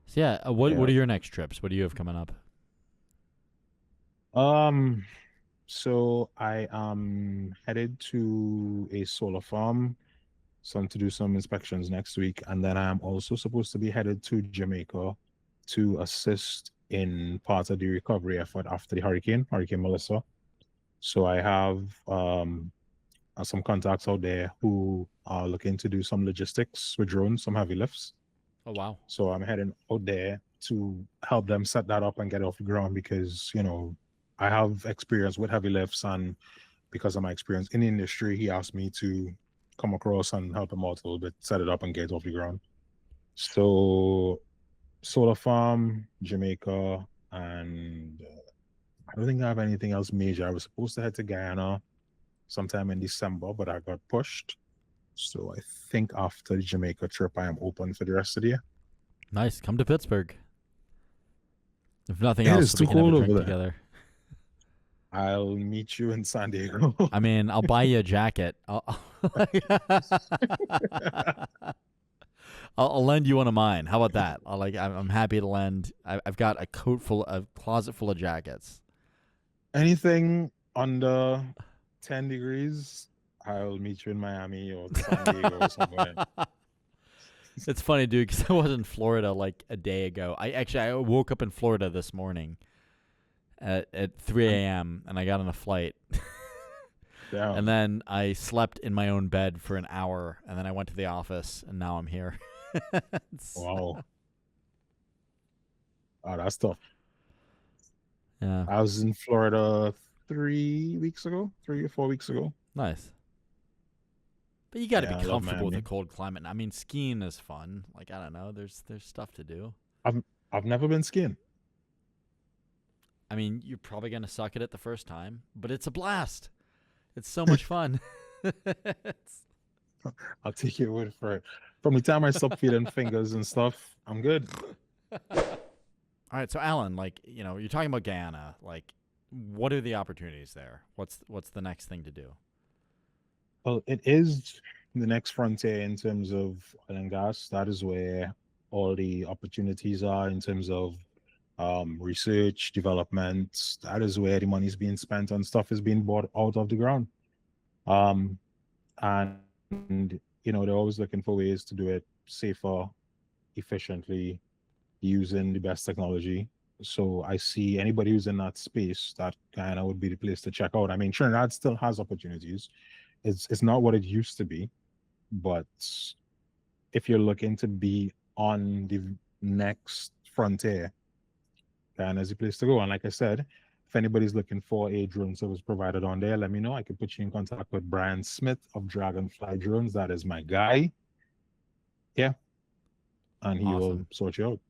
So yeah, what Yeah. are your next trips? What do you have coming up? Um, so I am headed to a solar farm, to do some inspections next week, and then I am also supposed to be headed to Jamaica to assist in part of the recovery effort after the Hurricane Melissa. So I have some contacts out there who are looking to do some logistics with drones, some heavy lifts. Oh wow. So I'm heading out there to help them set that up and get it off the ground because, I have experience with heavy lifts, and because of my experience in the industry, he asked me to come across and help him out a little bit, set it up and get it off the ground. So solar farm, Jamaica, and I don't think I have anything else major. I was supposed to head to Guyana sometime in December, but I got pushed. So I think after the Jamaica trip, I am open for the rest of the year. Nice. Come to Pittsburgh. If nothing It else, is so we too can have a cold over drink there. together. I'll meet you in San Diego. I mean, I'll buy you a jacket. I'll lend you one of mine. How about that? I'm happy to lend. I've got a closet full of jackets. Anything under 10 degrees, I'll meet you in Miami or San Diego or somewhere. It's funny, dude, because I was in Florida like a day ago. I woke up in Florida this morning at 3 And a.m. and I got on a flight. And down. then I slept in my own bed for an hour, and then I went to the office, and now I'm here. Wow. Oh, that's tough. Yeah, I was in Florida 3 weeks ago, 3 or 4 weeks ago. nice. But you got to be Yeah, I love comfortable with the Miami. cold climate. I mean, skiing is fun. Like I don't know, there's stuff to do. I've I've never been skiing. I mean, you're probably gonna suck at it the first time, but it's a blast. It's so much fun. It's- I'll take your word for it. From the time I stop feeling fingers and stuff, I'm good. All right, so Alan, like you're talking about Guyana. Like, what are the opportunities there? What's the next thing to do? Well, it is the next frontier in terms of oil and gas. That is where all the opportunities are in terms of research, development. That is where the money is being spent on stuff is being bought out of the ground. Um, and they're always looking for ways to do it safer, efficiently, using the best technology. So I see anybody who's in that space, that kind of would be the place to check out. I mean, Trinidad still has opportunities. It's not what it used to be, but if you're looking to be on the next frontier, Guyana's the place to go. And like I said, if anybody's looking for a drone service provider on there, let me know. I could put you in contact with Brian Smith of Dragonfly Drones. That is my guy. Yeah, and he will Awesome. sort you out.